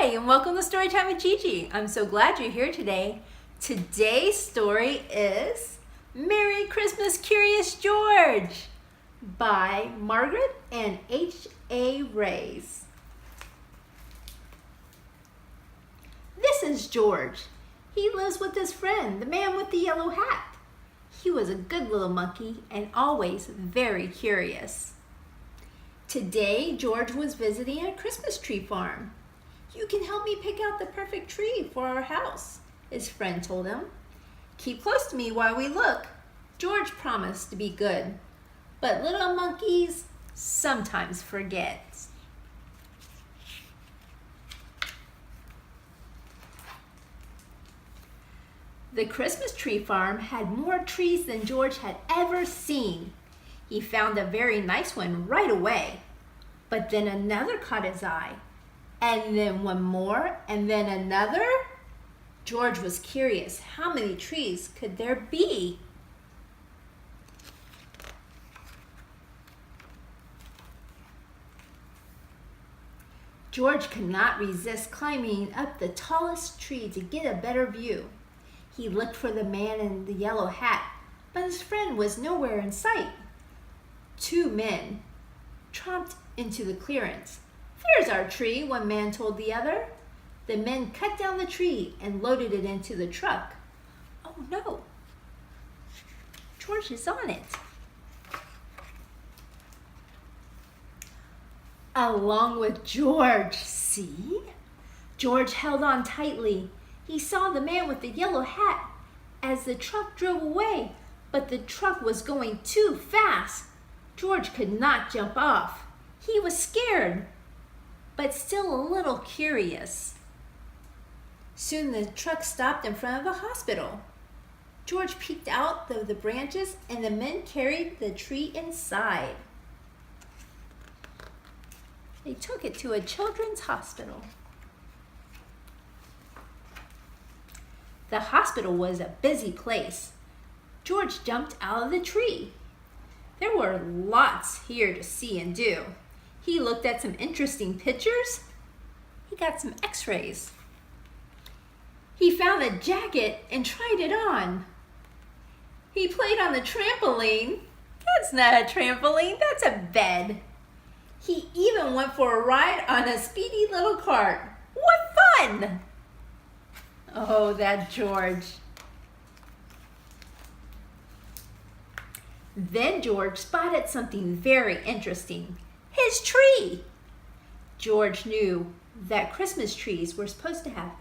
Hi, and welcome to Story Time with Gigi. I'm so glad you're here today. Today's story is Merry Christmas, Curious George by Margaret and H.A. Rays. This is George. He lives with his friend, the man with the yellow hat. He was a good little monkey and always very curious. Today, George was visiting a Christmas tree farm. "You can help me pick out the perfect tree for our house," his friend told him. "Keep close to me while we look." George promised to be good, but little monkeys sometimes forget. The Christmas tree farm had more trees than George had ever seen. He found a very nice one right away, but then another caught his eye, and then one more, and then another. George was curious, how many trees could there be? George could not resist climbing up the tallest tree to get a better view. He looked for the man in the yellow hat, but his friend was nowhere in sight. Two men tromped into the clearance. "There's our tree," one man told the other. The men cut down the tree and loaded it into the truck. Oh no, George is on it. Along with George, see? George held on tightly. He saw the man with the yellow hat as the truck drove away, but the truck was going too fast. George could not jump off. He was scared, but still a little curious. Soon the truck stopped in front of a hospital. George peeked out of the branches and the men carried the tree inside. They took it to a children's hospital. The hospital was a busy place. George jumped out of the tree. There were lots here to see and do. He looked at some interesting pictures. He got some x-rays. He found a jacket and tried it on. He played on the trampoline. That's not a trampoline, that's a bed. He even went for a ride on a speedy little cart. What fun! Oh, that George. Then George spotted something very interesting. His tree! George knew that Christmas trees were supposed to have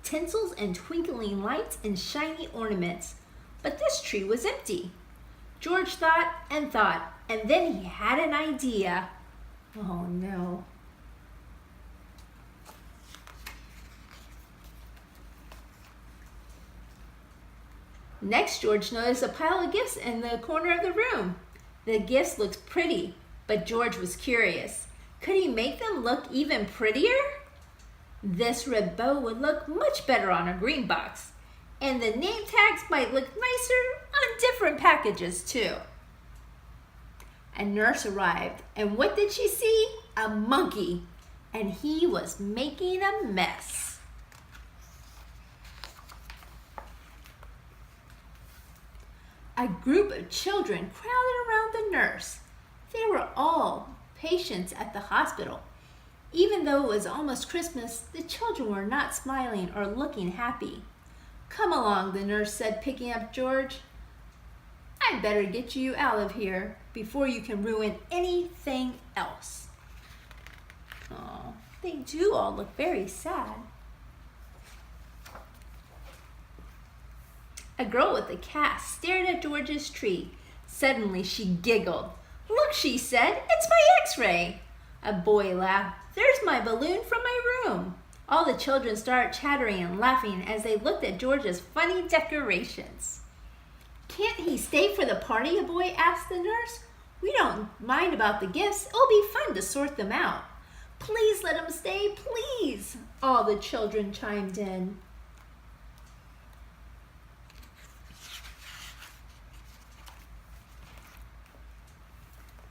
tinsels and twinkling lights and shiny ornaments, but this tree was empty. George thought, and then he had an idea. Oh no. Next, George noticed a pile of gifts in the corner of the room. The gifts looked pretty, but George was curious. Could he make them look even prettier? This red bow would look much better on a green box, and the name tags might look nicer on different packages too. A nurse arrived, and what did she see? A monkey, and he was making a mess. A group of children crowded around the nurse. They were all patients at the hospital. Even though it was almost Christmas, the children were not smiling or looking happy. "Come along," the nurse said, picking up George. "I'd better get you out of here before you can ruin anything else." Oh, they do all look very sad. A girl with a cat stared at George's tree. Suddenly she giggled. "Look," she said, "it's my x-ray." A boy laughed. "There's my balloon from my room." All the children started chattering and laughing as they looked at George's funny decorations. "Can't he stay for the party?" a boy asked the nurse. "We don't mind about the gifts. It'll be fun to sort them out." "Please let him stay, please," all the children chimed in.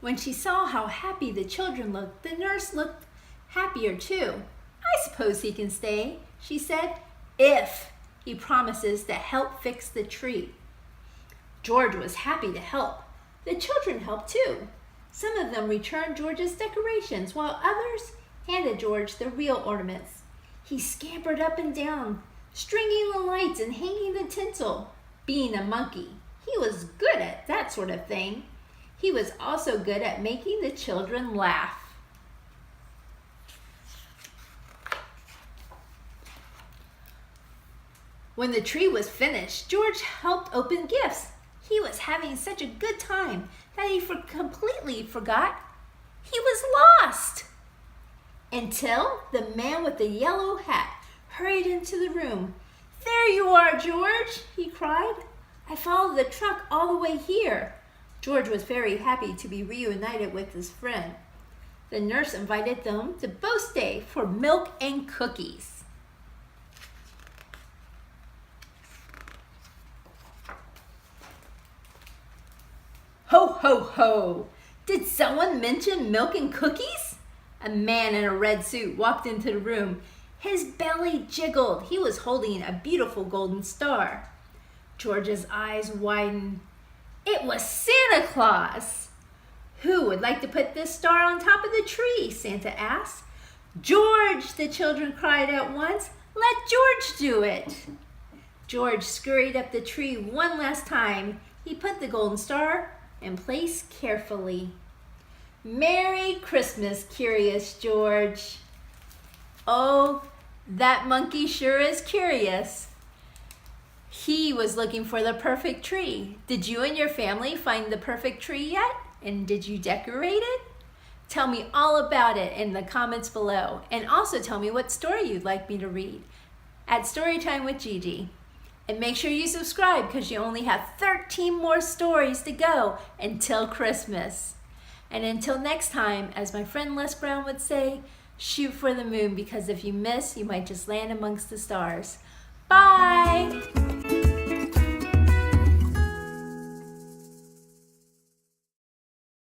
When she saw how happy the children looked, the nurse looked happier too. I suppose he can stay, she said, if he promises to help fix the tree. George was happy to help. The children helped too. Some of them returned George's decorations, while others handed George the real ornaments. He scampered up and down, stringing the lights and hanging the tinsel. Being a monkey, he was good at that sort of thing. He was also good at making the children laugh. When the tree was finished, George helped open gifts. He was having such a good time that he completely forgot he was lost. Until the man with the yellow hat hurried into the room. "There you are, George," he cried. "I followed the truck all the way here." George was very happy to be reunited with his friend. The nurse invited them to Boast Day for milk and cookies. Ho, ho, ho! Did someone mention milk and cookies? A man in a red suit walked into the room. His belly jiggled. He was holding a beautiful golden star. George's eyes widened. It was Santa Claus! "Who would like to put this star on top of the tree?" Santa asked. "George!" the children cried at once. "Let George do it!" George scurried up the tree one last time. He put the golden star in place carefully. "Merry Christmas, Curious George." Oh, that monkey sure is curious. He was looking for the perfect tree. Did you and your family find the perfect tree yet? And did you decorate it? Tell me all about it in the comments below. And also tell me what story you'd like me to read at Story Time with Gigi. And make sure you subscribe because you only have 13 more stories to go until Christmas. And until next time, as my friend Les Brown would say, shoot for the moon, because if you miss, you might just land amongst the stars. Bye!